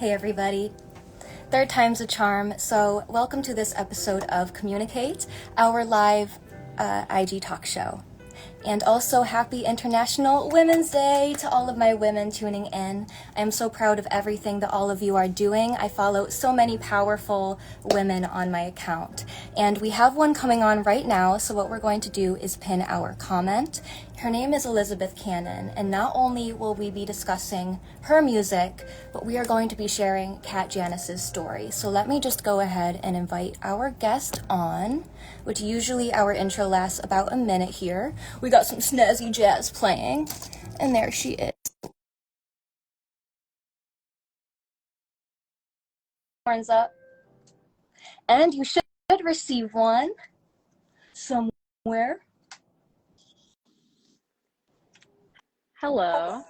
Hey everybody, third time's a charm, so welcome to this episode of Communicate, our live IG talk show. And also happy International Women's Day to all of my women tuning in. I'm so proud of everything that all of you are doing. I follow so many powerful women on my account. And we have one coming on right now, so what we're going to do is pin our comment. Her name is Elizabeth Cannon, and not only will we be discussing her music, but we are going to be sharing Cat Janice's story. So let me just go ahead and invite our guest on, which usually our intro lasts about a minute here. We got some snazzy jazz playing, and there she is. Horns up. And you should receive one somewhere. Hello.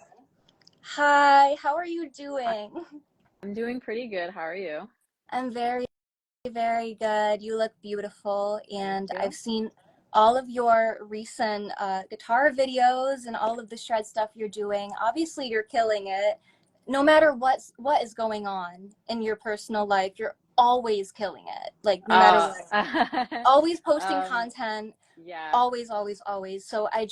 Hi, how are you doing? I'm doing pretty good. How are you? I'm very, very good. You look beautiful, and Thank you. I've seen all of your recent guitar videos and all of the shred stuff you're doing. Obviously, you're killing it. No matter what is going on in your personal life, you're always killing it. Like, no matter what. Always posting content. Yeah. Always, always, always. So I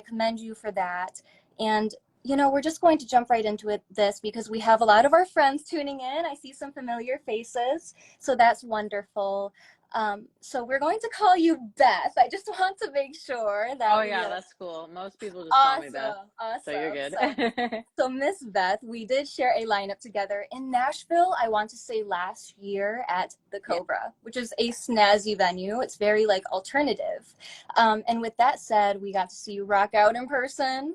commend you for that. And we're just going to jump right into this because we have a lot of our friends tuning in. I see some familiar faces, so that's wonderful. So we're going to call you Beth. I just want to make sure that Oh yeah, that's cool. Most people just call me Beth. Awesome. So you're good. So Miss Beth, we did share a lineup together in Nashville, I want to say last year at the Cobra, which is a snazzy venue. It's very alternative. And with that said, we got to see you rock out in person.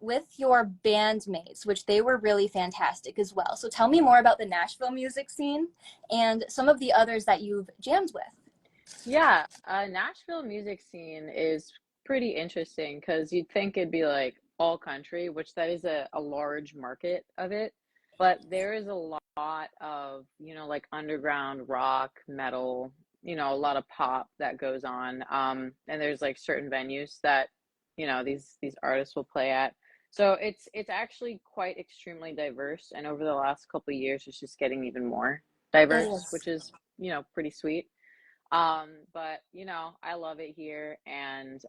With your bandmates, which they were really fantastic as well. So tell me more about the Nashville music scene and some of the others that you've jammed with. Yeah, Nashville music scene is pretty interesting because you'd think it'd be like all country, which that is a large market of it. But there is a lot of, like underground rock, metal, a lot of pop that goes on. And there's like certain venues that, these artists will play at. So it's actually quite extremely diverse, and over the last couple of years, it's just getting even more diverse, which is pretty sweet. But I love it here, and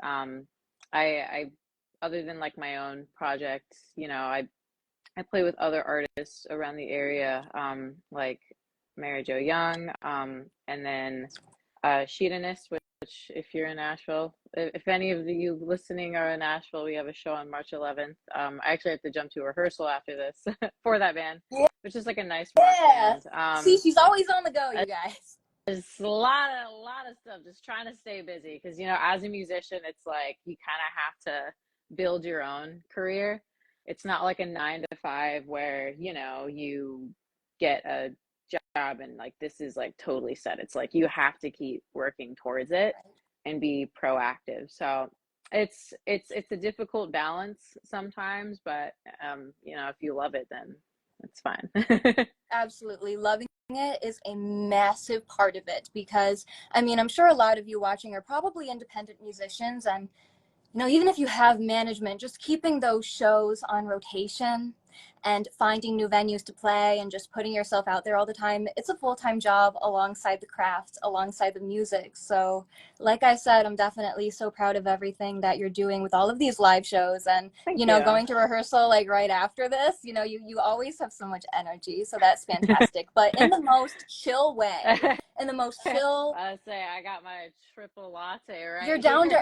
I other than like my own projects, I play with other artists around the area, like Mary Jo Young, and then Janice, which if you're in Nashville, if any of you listening are in Nashville, we have a show on March 11th. I actually have to jump to rehearsal after this for that band, which is like a nice rock band. See, she's always on the go, you guys. There's a lot of stuff, just trying to stay busy because as a musician, it's like you kind of have to build your own career. It's not like a 9 to 5 where you get a job and like this is like totally set. It's like you have to keep working towards it and be proactive. So it's a difficult balance sometimes, but if you love it, then it's fine. Absolutely. Loving it is a massive part of it because I'm sure a lot of you watching are probably independent musicians, and even if you have management, just keeping those shows on rotation and finding new venues to play and just putting yourself out there all the time, it's a full-time job alongside the craft, alongside the music. So like I said, I'm definitely so proud of everything that you're doing with all of these live shows, and Thank you. going to rehearsal like right after this, you always have so much energy, so that's fantastic. But in the most chill way, in the most chill. I say I got my triple latte right. You're down to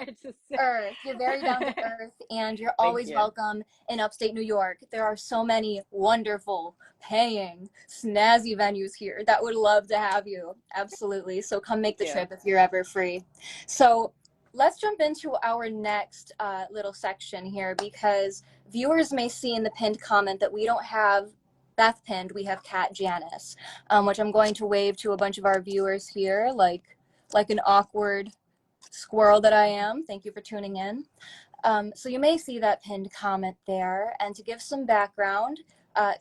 earth. You're very down to earth, and you're always welcome in upstate New York. There are so many wonderful, paying, snazzy venues here that would love to have you. Absolutely. So come make the trip if you're ever free. So let's jump into our next little section here, because viewers may see in the pinned comment that we don't have Beth pinned, we have Cat Janice, which I'm going to wave to a bunch of our viewers here, like an awkward squirrel that I am. Thank you for tuning in. So you may see that pinned comment there. And to give some background,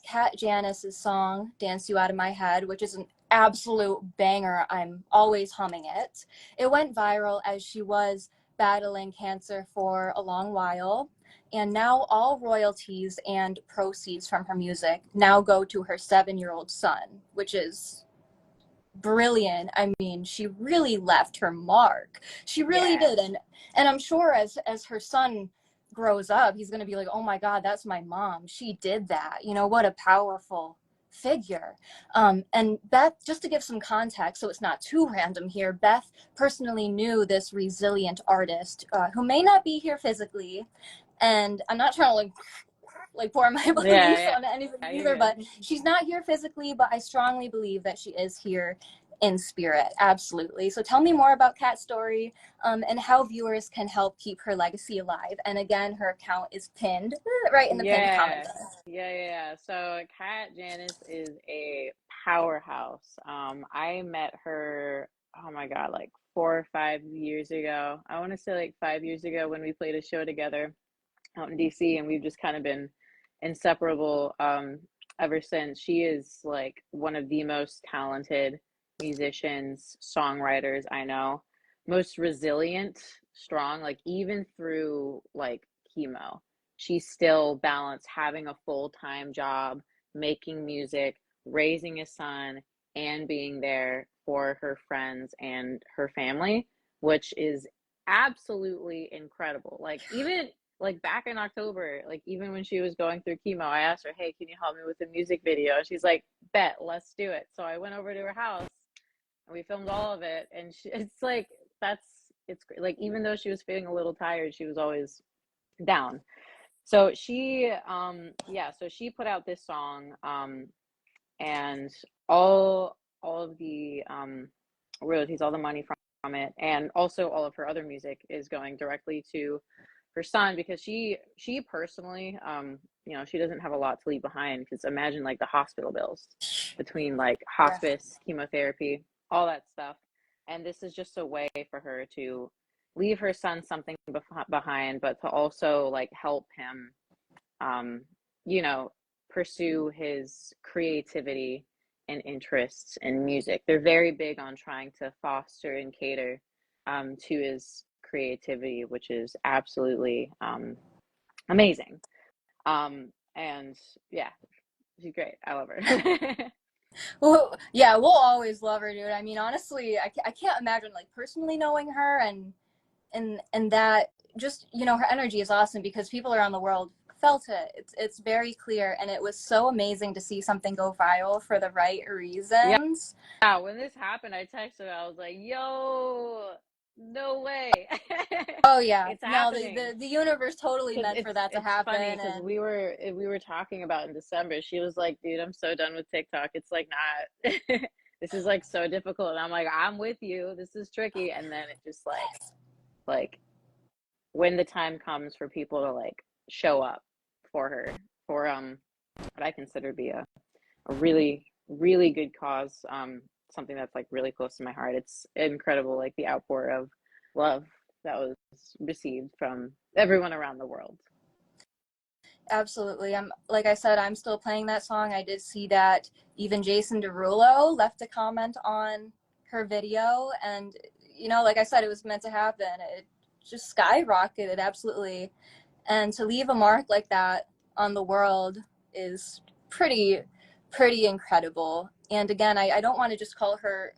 Cat Janice's song, Dance You Out of My Head, which is an absolute banger, I'm always humming it. It went viral as she was battling cancer for a long while. And now all royalties and proceeds from her music now go to her 7-year-old son, which is brilliant. I mean, she really left her mark. She really did. And I'm sure as her son grows up, he's going to be like, oh my God, that's my mom. She did that. You know, what a powerful figure. And Beth, just to give some context, so it's not too random here, Beth personally knew this resilient artist who may not be here physically. And I'm not trying to like pour my beliefs on anything either, but she's not here physically, but I strongly believe that she is here in spirit. Absolutely. So tell me more about Cait's story, and how viewers can help keep her legacy alive. And again, her account is pinned right in the pinned comment. So Janice is a powerhouse. I met her, oh my God, like 4 or 5 years ago. I want to say like 5 years ago when we played a show together out in DC, and we've just kind of been inseparable ever since. She is like one of the most talented musicians, songwriters I know, most resilient, strong, like even through like chemo, she still balanced having a full-time job, making music, raising a son, and being there for her friends and her family, which is absolutely incredible. Like even like back in October, like even when she was going through chemo, I asked her, hey, can you help me with a music video? She's like, bet, let's do it. So I went over to her house and we filmed all of it. And it's like, it's like, even though she was feeling a little tired, she was always down. So she, so she put out this song, and all of the royalties, all the money from it, and also all of her other music is going directly to her son, because she personally, she doesn't have a lot to leave behind, because imagine like the hospital bills between like hospice, chemotherapy, all that stuff. And this is just a way for her to leave her son something behind, but to also like help him, pursue his creativity and interests in music. They're very big on trying to foster and cater to his creativity, which is absolutely amazing. And yeah, she's great. I love her. Well, yeah, we'll always love her, dude. I mean, honestly, I can't imagine like personally knowing her, and that just, her energy is awesome because people around the world felt it. It's very clear, and it was so amazing to see something go viral for the right reasons. Yeah, when this happened, I texted her. I was like, yo, no way. Oh yeah, It's no, happening. the universe totally meant for that to happen. Funny because we were talking about in December. She was like, dude, I'm so done with TikTok. It's like not this is like so difficult. And I'm like, I'm with you. This is tricky. And then it just like when the time comes for people to like show up for her, for what I consider to be a really, really good cause, something that's like really close to my heart. It's incredible, like the outpour of love that was received from everyone around the world. Absolutely. Like I said, I'm still playing that song. I did see that even Jason Derulo left a comment on her video, and like I said, it was meant to happen. It just skyrocketed, absolutely. And to leave a mark like that on the world is pretty incredible. And again, I don't want to just call her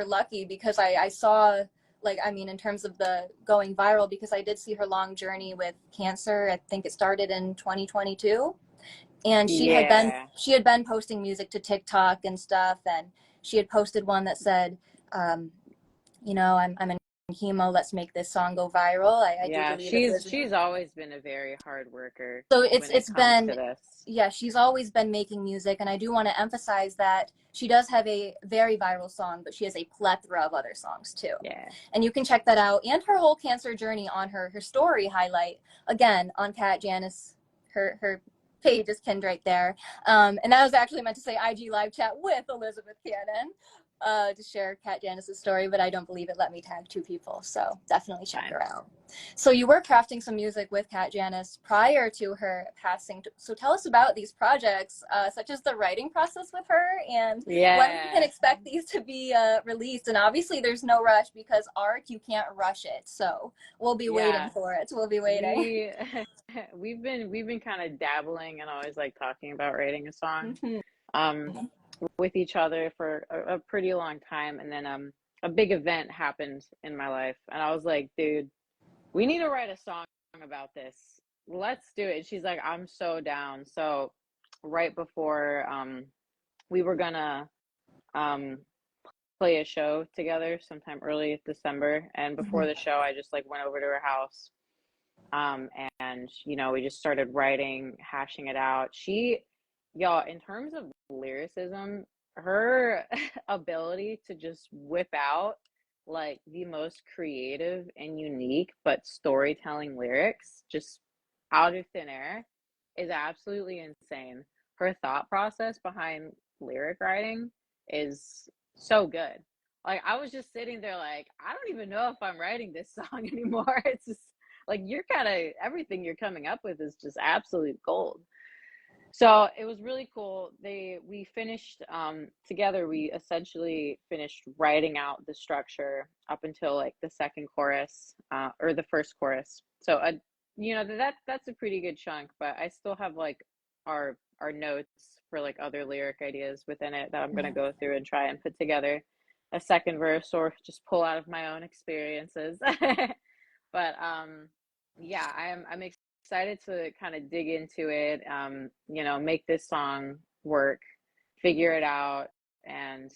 lucky, because I saw, like, I mean, in terms of the going viral, because I did see her long journey with cancer. I think it started in 2022, and she had been posting music to TikTok and stuff, and she had posted one that said, I'm in chemo, let's make this song go viral. I do believe she's always been a very hard worker. So it's been, yeah, she's always been making music, and I do want to emphasize that she does have a very viral song, but she has a plethora of other songs too. Yeah. And you can check that out, and her whole cancer journey on her story highlight, again, on Janice. Her page is pinned right there. And that was actually meant to say IG live chat with Elizabeth Cannon. to share Cat Janice's story, but I don't believe it let me tag 2 people, so definitely check her out. So you were crafting some music with Cat Janice prior to her passing. So tell us about these projects, such as the writing process with her, and when we can expect these to be released. And obviously there's no rush because art, you can't rush it. So we'll be waiting for it. We'll be waiting. We've been kind of dabbling and always like talking about writing a song with each other for a pretty long time. And then a big event happened in my life, and I was like, dude, we need to write a song about this. Let's do it. And she's like, I'm so down. So right before we were gonna play a show together sometime early December, and before the show I just like went over to her house, and you know, we just started writing, hashing it out. Y'all, in terms of lyricism, her ability to just whip out like the most creative and unique but storytelling lyrics just out of thin air is absolutely insane. Her thought process behind lyric writing is so good. Like, I was just sitting there like, I don't even know if I'm writing this song anymore. It's just like, you're kind of, everything you're coming up with is just absolute gold. So it was really cool. We finished together. We essentially finished writing out the structure up until like the second chorus, or the first chorus. So you know, that's a pretty good chunk. But I still have like our notes for like other lyric ideas within it that I'm gonna go through and try and put together a second verse or just pull out of my own experiences. But yeah, I'm excited to kind of dig into it, you know, make this song work, figure it out, and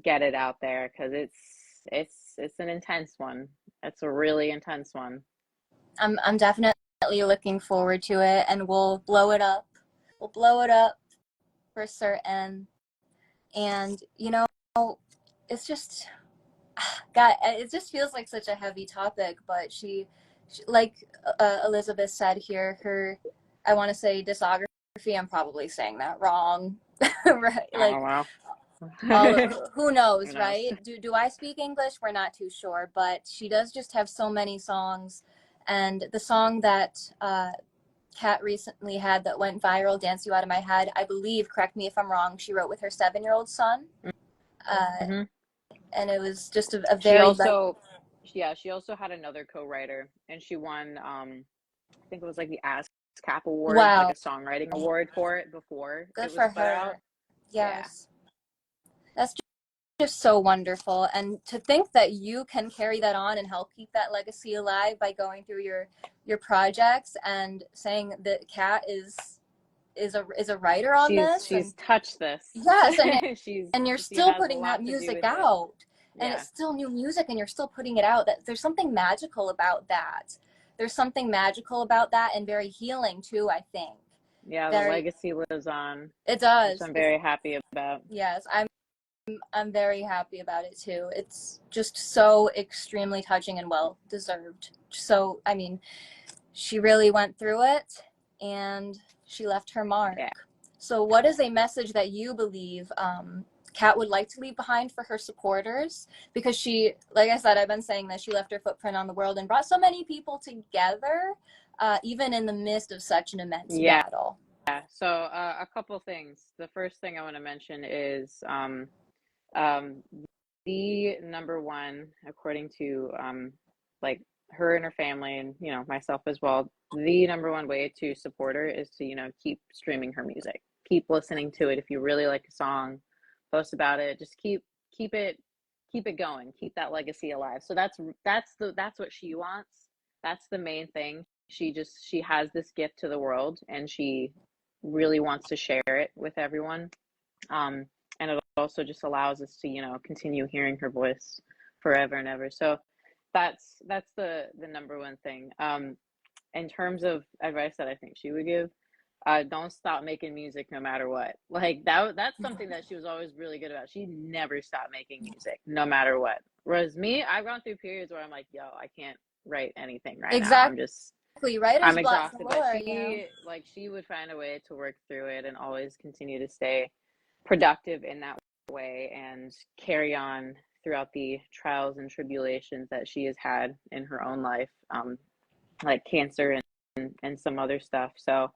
get it out there, because it's an intense one. It's a really intense one. I'm definitely looking forward to it, and we'll blow it up. We'll blow it up for certain. And you know, it's just, God, it just feels like such a heavy topic, but she like Elizabeth said here, her, I want to say discography, I'm probably saying that wrong, right? Like, Oh, wow. who knows, right? Do I speak English? We're not too sure, but she does just have so many songs. And the song that Kat recently had that went viral, Dance You Out of My Head, I believe, correct me if I'm wrong, she wrote with her 7-year-old son. And it was just a very she also had another co-writer, and she won I think it was like the ASCAP award, like a songwriting award for it before good it was for put her. out. Yes. That's just so wonderful. And to think that you can carry that on and help keep that legacy alive by going through your projects and saying that Kat is a writer on this. She's touched this. Yes, and you're still putting that music out. And it's still new music, and you're still putting it out. That there's something magical about that. There's something magical about that, and very healing too, I think. Yeah, the legacy lives on. It does. Which I'm very happy about. Yes, I'm very happy about it too. It's just so extremely touching and well deserved. So, I mean, she really went through it, and she left her mark. Yeah. So what is a message that you believe Kat would like to leave behind for her supporters? Because she, like I said, I've been saying that she left her footprint on the world and brought so many people together, even in the midst of such an immense battle. Yeah, so a couple things. The first thing I want to mention is the number one, according to like her and her family, and you know, myself as well, the number one way to support her is to, you know, keep streaming her music, keep listening to it. If you really like a song, post about it. Just keep it going, keep that legacy alive. So that's what she wants. That's the main thing. She has this gift to the world, and she really wants to share it with everyone. And it also just allows us to, you know, continue hearing her voice forever and ever. So that's the number one thing. In terms of advice that I think she would give, don't stop making music no matter what. Like that's something that she was always really good about. She never stopped making music no matter what. Whereas me, I've gone through periods where I'm like, yo, I can't write anything right now. I'm exhausted. But she would find a way to work through it and always continue to stay productive in that away and carry on throughout the trials and tribulations that she has had in her own life, like cancer and some other stuff. So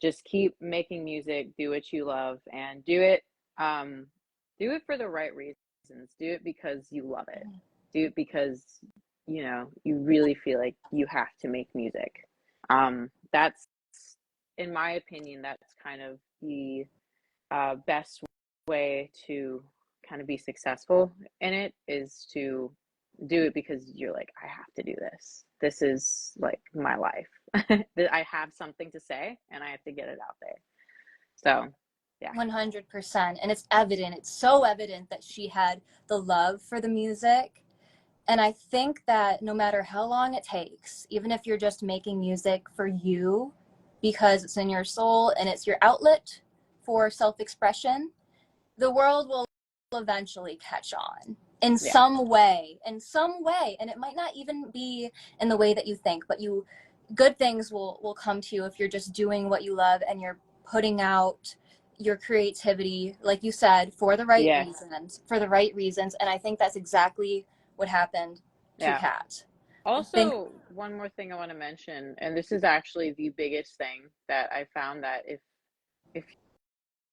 just keep making music, do what you love, and do it for the right reasons. Do it because you love it. Do it because, you know, you really feel like you have to make music. That's, in my opinion, that's kind of the best way to kind of be successful in it, is to do it because you're like, I have to do this. This is like my life. I have something to say and I have to get it out there. So, yeah. 100%. And it's evident. It's so evident that she had the love for the music. And I think that no matter how long it takes, even if you're just making music for you because it's in your soul and it's your outlet for self-expression, the world will eventually catch on in some way, and it might not even be in the way that you think, but good things will come to you if you're just doing what you love and you're putting out your creativity, like you said, for the right reasons. And I think that's exactly what happened to Cat. Also, one more thing I want to mention, and this is actually the biggest thing that I found, that if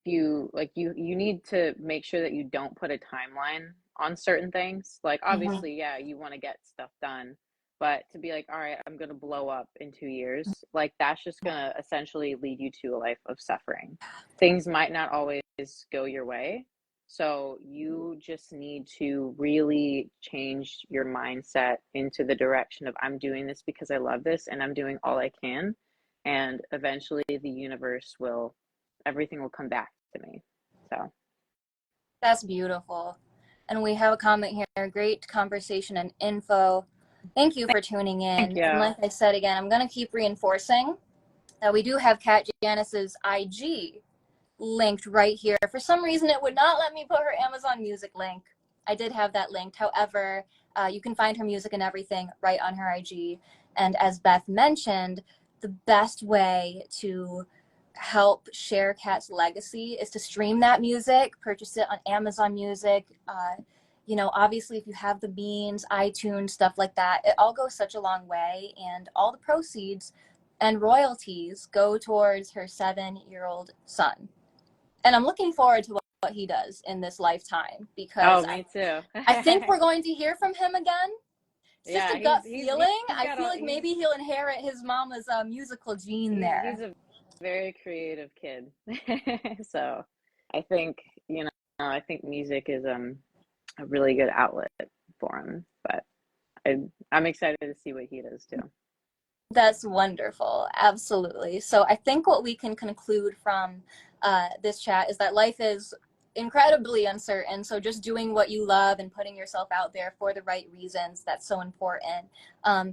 you like, you need to make sure that you don't put a timeline on certain things. Like, obviously, you want to get stuff done, but to be like, all right, I'm going to blow up in 2 years, like, that's just going to essentially lead you to a life of suffering. Things might not always go your way. So you just need to really change your mindset into the direction of, I'm doing this because I love this and I'm doing all I can. And eventually the universe everything will come back to me. So that's beautiful. And we have a comment here. Great conversation and info. Thank you for tuning in. Thank you. And like I said again, I'm going to keep reinforcing that we do have Janice's IG linked right here. For some reason, it would not let me put her Amazon Music link. I did have that linked. However, you can find her music and everything right on her IG. And as Beth mentioned, the best way to help share Cat's legacy is to stream that music, purchase it on Amazon Music. Obviously, if you have the means, iTunes, stuff like that, it all goes such a long way. And all the proceeds and royalties go towards her 7-year-old son. And I'm looking forward to what he does in this lifetime, because me too. I think we're going to hear from him again. It's just a gut feeling. I feel like maybe he'll inherit his mama's musical gene there. He's a very creative kid. So I think, I think music is a really good outlet for him. But I'm excited to see what he does too. That's wonderful. Absolutely. So I think what we can conclude from this chat is that life is incredibly uncertain. So just doing what you love and putting yourself out there for the right reasons, that's so important.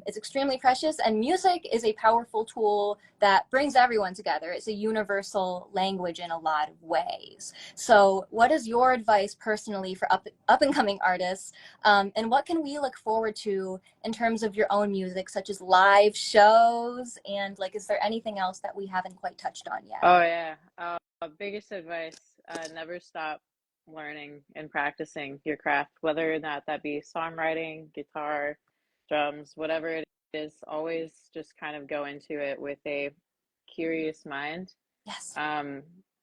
It's extremely precious, and music is a powerful tool that brings everyone together. It's a universal language in a lot of ways. So what is your advice personally for up and coming artists? And what can we look forward to in terms of your own music, such as live shows? And is there anything else that we haven't quite touched on yet? Oh yeah. Biggest advice, never stop learning and practicing your craft, whether or not that be songwriting, guitar, drums, whatever it is. Always just kind of go into it with a curious mind. Yes.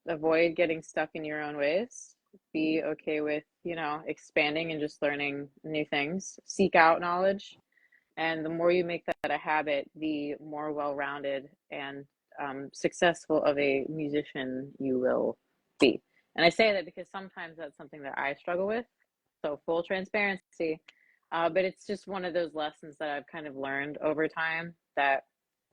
Avoid getting stuck in your own ways. Be okay with, expanding and just learning new things. Seek out knowledge. And the more you make that a habit, the more well-rounded and successful of a musician you will be. And I say that because sometimes that's something that I struggle with. So full transparency. But it's just one of those lessons that I've kind of learned over time, that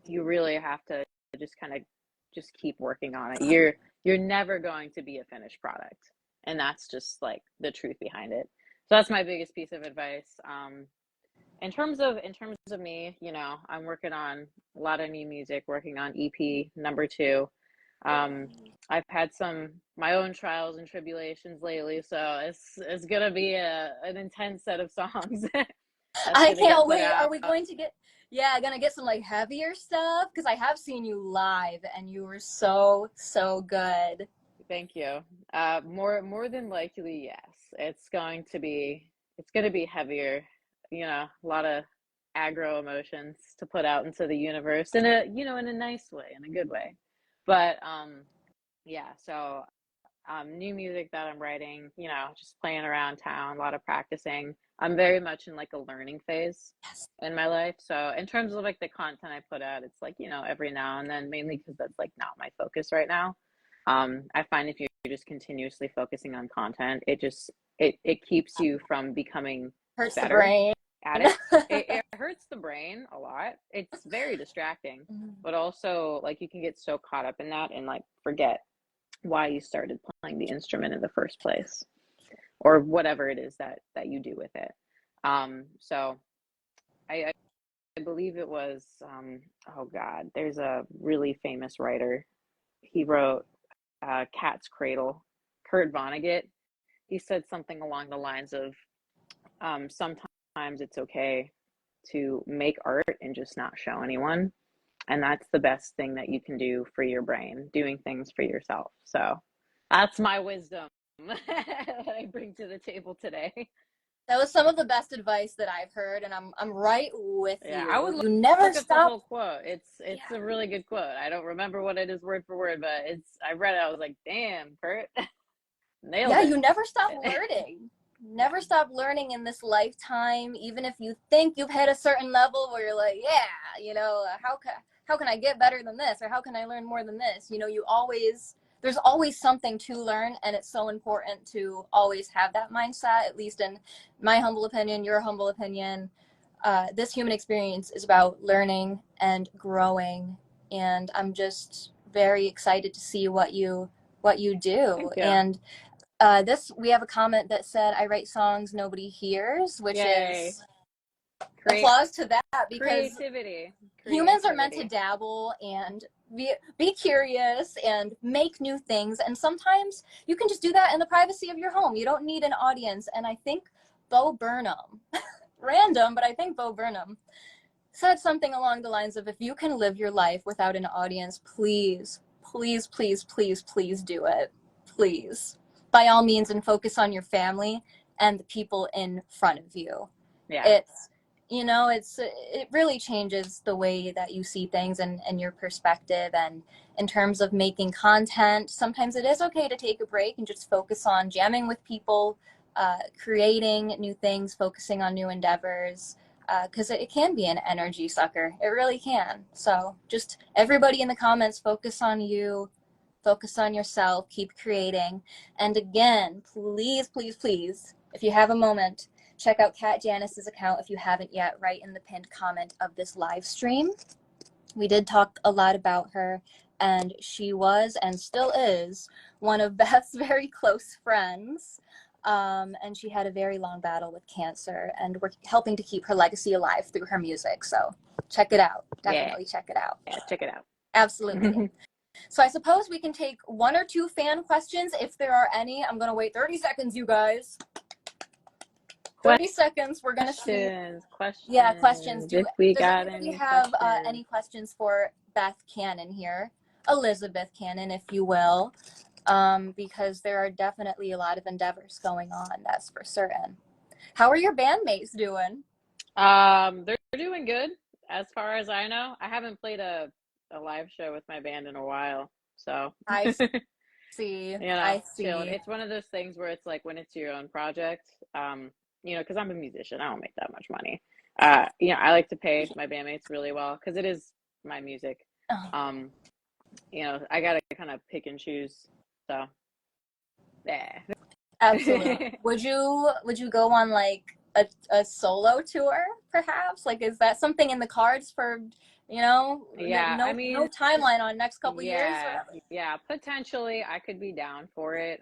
you really have to just keep working on it. You're never going to be a finished product. And that's just like the truth behind it. So that's my biggest piece of advice. In terms of me, I'm working on a lot of new music, working on EP number 2. I've had my own trials and tribulations lately, so it's gonna be an intense set of songs. I can't wait. Are we going to gonna get some heavier stuff? Because I have seen you live and you were so good. Thank you. More than likely, yes. It's going to be heavier, a lot of aggro emotions to put out into the universe in a nice way, in a good way. But yeah, so new music that I'm writing, just playing around town, a lot of practicing. I'm very much in like a learning phase in my life. So in terms of like the content I put out, it's like, every now and then, mainly because that's like not my focus right now. I find if you're just continuously focusing on content, it keeps you from becoming Hurts the better brain. at it. It hurts the brain a lot. It's very distracting, but also like you can get so caught up in that and like forget why you started playing the instrument in the first place, or whatever it is that you do with it. So I believe it was oh God, there's a really famous writer. He wrote Cat's Cradle, Kurt Vonnegut. He said something along the lines of sometimes it's okay to make art and just not show anyone. And that's the best thing that you can do for your brain, doing things for yourself. So that's my wisdom that I bring to the table today. That was some of the best advice that I've heard, and I'm right with Yeah, you. I would You never look up the stop. whole quote. It's a really good quote. I don't remember what it is word for word, but I read it. I was like, damn, Kurt, nailed Yeah, it. you never stop learning. Never stop learning in this lifetime, even if you think you've hit a certain level where you're like, yeah, how can I get better than this, or how can I learn more than this? There's always something to learn, and it's so important to always have that mindset. At least in my humble opinion, your humble opinion, this human experience is about learning and growing, and I'm just very excited to see what you do. Thank you. And we have a comment that said, "I write songs nobody hears," which Yay. is applause to that, because Creativity. humans are meant to dabble and be curious and make new things. And sometimes you can just do that in the privacy of your home. You don't need an audience. And I think Bo Burnham, random, but I think Bo Burnham said something along the lines of, if you can live your life without an audience, please, please, please, please, please do it. Please. By all means, and focus on your family and the people in front of you. Yeah. It really changes the way that you see things and your perspective. And in terms of making content, sometimes it is okay to take a break and just focus on jamming with people, creating new things, focusing on new endeavors, because it can be an energy sucker. It really can. So just everybody in the comments, focus on you, focus on yourself, keep creating. And again, please, please, please, if you have a moment, check out Janice's account if you haven't yet, right in the pinned comment of this live stream. We did talk a lot about her, and she was and still is one of Beth's very close friends. And she had a very long battle with cancer, and we're helping to keep her legacy alive through her music. So check it out. Definitely check it out. Yeah, check it out. Absolutely. So I suppose we can take one or two fan questions if there are any. I'm going to wait 30 seconds, you guys. 30 seconds. We're going to see. Questions. Yeah, questions. If we Does got anybody any have questions? any questions for Beth Cannon here? Elizabeth Cannon, if you will, because there are definitely a lot of endeavors going on, that's for certain. How are your bandmates doing? They're doing good as far as I know. I haven't played a live show with my band in a while, so I see. I see. chilling. It's one of those things where it's like when it's your own project, because I'm a musician, I don't make that much money. I like to pay my bandmates really well because it is my music. I gotta kind of pick and choose. So, yeah. Absolutely. Would you go on like a solo tour, perhaps? Like, is that something in the cards for, Yeah, no timeline on next couple years? Yeah, potentially I could be down for it.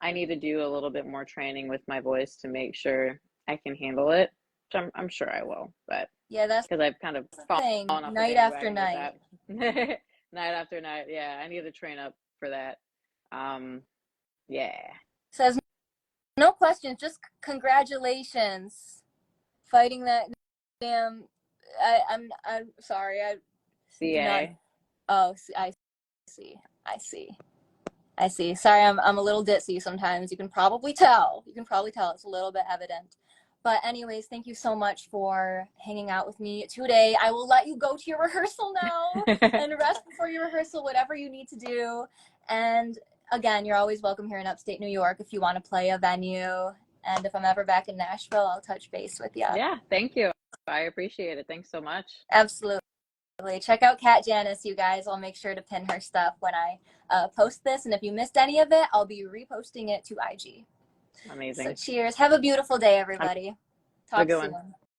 I need to do a little bit more training with my voice to make sure I can handle it. Which I'm sure I will, but yeah, that's because I've kind of fallen off night after night. Night after night. Yeah, I need to train up for that. Yeah. Says no questions, just congratulations, fighting that damn. I'm sorry. CA. Oh, I see. I see. Sorry, I'm a little ditzy sometimes. You can probably tell. You can probably tell. It's a little bit evident. But anyways, thank you so much for hanging out with me today. I will let you go to your rehearsal now and rest before your rehearsal, whatever you need to do. And again, you're always welcome here in upstate New York if you want to play a venue. And if I'm ever back in Nashville, I'll touch base with you. Yeah, thank you. I appreciate it. Thanks so much. Absolutely. Check out Cat Janice, you guys. I'll make sure to pin her stuff when I post this. And if you missed any of it, I'll be reposting it to IG. Amazing. So cheers. Have a beautiful day, everybody. Have a Talk good soon. one.